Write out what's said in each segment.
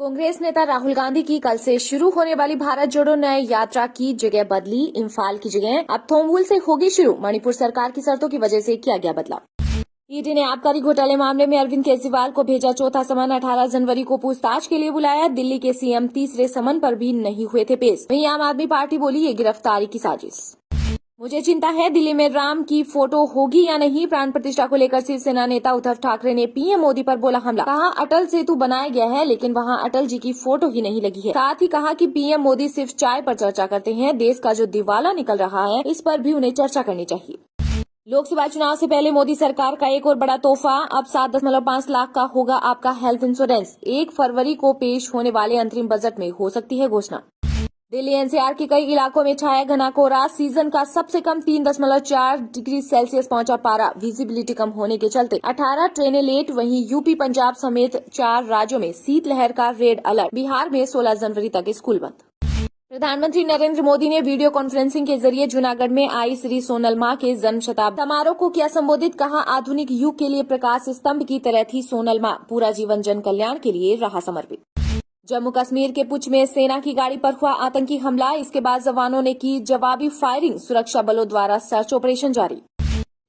कांग्रेस नेता राहुल गांधी की कल से शुरू होने वाली भारत जोड़ो न्याय यात्रा की जगह बदली। इम्फाल की जगह अब थोम्बुल से होगी शुरू। मणिपुर सरकार की शर्तों की वजह से किया गया बदलाव। ईडी ने आबकारी घोटाले मामले में अरविंद केजरीवाल को भेजा चौथा समन। 18 जनवरी को पूछताछ के लिए बुलाया। दिल्ली के सीएम तीसरे समन पर भी नहीं हुए थे पेश। वहीं आम आदमी पार्टी बोली ये गिरफ्तारी की साजिश। मुझे चिंता है दिल्ली में राम की फोटो होगी या नहीं। प्राण प्रतिष्ठा को लेकर शिवसेना नेता उद्धव ठाकरे ने पीएम मोदी पर बोला हमला। कहा अटल सेतु बनाया गया है लेकिन वहां अटल जी की फोटो ही नहीं लगी है। साथ ही कहा कि पीएम मोदी सिर्फ चाय पर चर्चा करते हैं। देश का जो दिवाला निकल रहा है इस पर भी उन्हें चर्चा करनी चाहिए। लोकसभा चुनाव से पहले मोदी सरकार का एक और बड़ा तोहफा। अब 7.5 लाख का होगा आपका हेल्थ इंश्योरेंस। 1 फरवरी को पेश होने वाले अंतरिम बजट में हो सकती है घोषणा। दिल्ली एनसीआर के कई इलाकों में छाया घना कोहरा। सीजन का सबसे कम 3.4 डिग्री सेल्सियस पहुंचा पारा। विजिबिलिटी कम होने के चलते 18 ट्रेनें लेट। वहीं यूपी पंजाब समेत 4 राज्यों में शीतलहर का रेड अलर्ट। बिहार में 16 जनवरी तक स्कूल बंद। प्रधानमंत्री नरेंद्र मोदी ने वीडियो कॉन्फ्रेंसिंग के जरिए जूनागढ़ में आई श्री सोनल मां के जन्म शताब्दी समारोह को किया संबोधित। कहा आधुनिक युग के लिए प्रकाश स्तंभ की तरह थी सोनल मां। पूरा जीवन जन कल्याण के लिए रहा समर्पित। जम्मू कश्मीर के पुंछ में सेना की गाड़ी पर हुआ आतंकी हमला। इसके बाद जवानों ने की जवाबी फायरिंग। सुरक्षा बलों द्वारा सर्च ऑपरेशन जारी।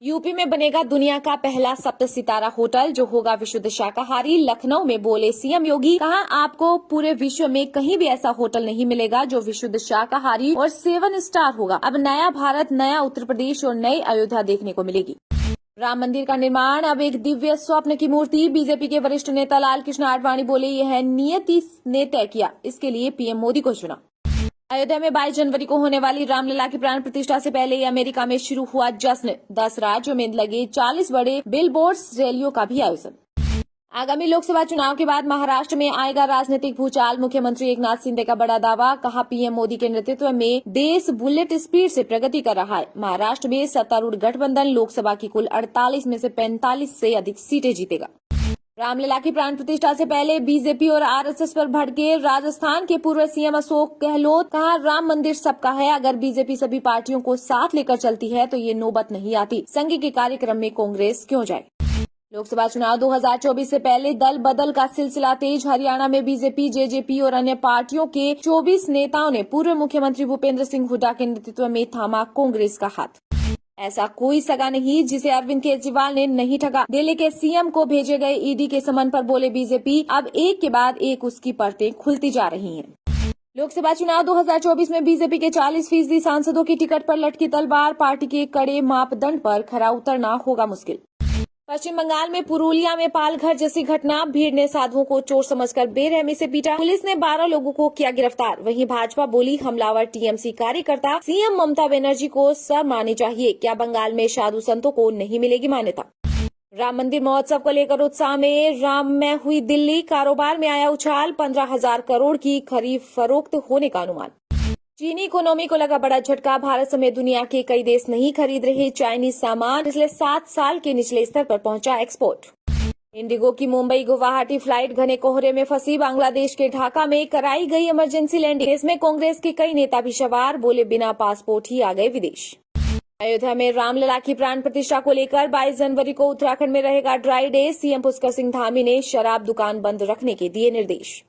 यूपी में बनेगा दुनिया का पहला 7 सितारा होटल जो होगा विशुद्ध शाकाहारी। लखनऊ में बोले सीएम योगी। कहा आपको पूरे विश्व में कहीं भी ऐसा होटल नहीं मिलेगा जो विशुद्ध शाकाहारी और 7 स्टार होगा। अब नया भारत, नया उत्तर प्रदेश और नई अयोध्या देखने को मिलेगी। राम मंदिर का निर्माण अब एक दिव्य स्वप्न की मूर्ति। बीजेपी के वरिष्ठ नेता लाल कृष्ण आडवाणी बोले यह नियति ने तय किया, इसके लिए पीएम मोदी को चुना। अयोध्या में 22 जनवरी को होने वाली रामलला की प्राण प्रतिष्ठा से पहले ही अमेरिका में शुरू हुआ जश्न। 10 राज्यों में लगे 40 बड़े बिलबोर्ड्स रैलियों का भी आयोजन। आगामी लोकसभा चुनाव के बाद महाराष्ट्र में आएगा राजनीतिक भूचाल। मुख्यमंत्री एकनाथ शिंदे का बड़ा दावा। कहा पीएम मोदी के नेतृत्व में देश बुलेट स्पीड से प्रगति कर रहा है। महाराष्ट्र में सत्तारूढ़ गठबंधन लोकसभा की कुल 48 में से 45 से अधिक सीटें जीतेगा। रामलला की प्राण प्रतिष्ठा से पहले बीजेपी और आरएसएस पर भड़के राजस्थान के पूर्व सीएम अशोक गहलोत। कहा राम मंदिर सबका है। अगर बीजेपी सभी पार्टियों को साथ लेकर चलती है तो ये नौबत नहीं आती। संघ के कार्यक्रम में कांग्रेस क्यों जाए। लोकसभा चुनाव 2024 से पहले दल बदल का सिलसिला तेज। हरियाणा में बीजेपी, जेजेपी और अन्य पार्टियों के 24 नेताओं ने पूर्व मुख्यमंत्री भूपेंद्र सिंह हुड्डा के नेतृत्व में थामा कांग्रेस का हाथ। ऐसा कोई सगा नहीं जिसे अरविंद केजरीवाल ने नहीं ठगा। दिल्ली के सीएम को भेजे गए ईडी के समन पर बोले बीजेपी। अब एक के बाद एक उसकी परतें खुलती जा रही हैं। लोकसभा चुनाव 2024 में बीजेपी के 40% सांसदों की टिकट पर लटकी तलवार। पार्टी के कड़े मापदंड पर खरा उतरना होगा मुश्किल। पश्चिम बंगाल में पुरुलिया में पालघर जैसी घटना। भीड़ ने साधुओं को चोर समझकर बेरहमी से पीटा। पुलिस ने 12 लोगों को किया गिरफ्तार। वहीं भाजपा बोली हमलावर टीएमसी कार्यकर्ता। सीएम ममता बनर्जी को शर्म आनी चाहिए। क्या बंगाल में साधु संतों को नहीं मिलेगी मान्यता। राम मंदिर महोत्सव को लेकर उत्साह में। राम में हुई दिल्ली। कारोबार में आया उछाल। 15,000 करोड़ की खरीद फरोख्त होने का अनुमान। चीनी इकोनॉमी को लगा बड़ा झटका। भारत समेत दुनिया के कई देश नहीं खरीद रहे चाइनीज सामान। पिछले 7 साल के निचले स्तर पर पहुंचा एक्सपोर्ट। इंडिगो की मुंबई गुवाहाटी फ्लाइट घने कोहरे में फंसी। बांग्लादेश के ढाका में कराई गई इमरजेंसी लैंडिंग। इसमें कांग्रेस के कई नेता भी सवार। बोले बिना पासपोर्ट ही आ गए विदेश। अयोध्या में रामलला की प्राण प्रतिष्ठा को लेकर 22 जनवरी को उत्तराखंड में रहेगा dry day. CM Pushkar Singh Dhami ने शराब दुकान बंद रखने के दिए निर्देश।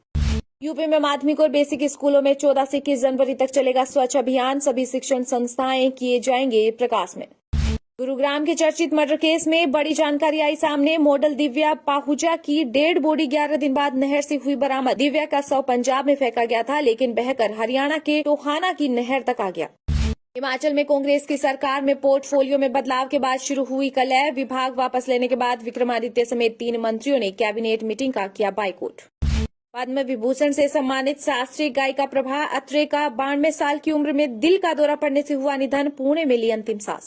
यूपी में माध्यमिक और बेसिक स्कूलों में 14 से 21 जनवरी तक चलेगा स्वच्छ अभियान। सभी शिक्षण संस्थाएं किए जाएंगे प्रकाश में। गुरुग्राम के चर्चित मर्डर केस में बड़ी जानकारी आई सामने। मॉडल दिव्या पाहुजा की डेड बॉडी 11 दिन बाद नहर से हुई बरामद। दिव्या का शव पंजाब में फेंका गया था लेकिन बहकर हरियाणा के टोहाना की नहर तक आ गया। हिमाचल में कांग्रेस की सरकार में पोर्टफोलियो में बदलाव के बाद शुरू हुई कलह। विभाग वापस लेने के बाद विक्रमादित्य समेत 3 मंत्रियों ने कैबिनेट मीटिंग का किया बाइकआउट। पद्म विभूषण से सम्मानित शास्त्रीय गायिका प्रभा अत्रे का 92 साल की उम्र में दिल का दौरा पड़ने से हुआ निधन। पुणे में ली अंतिम सांस।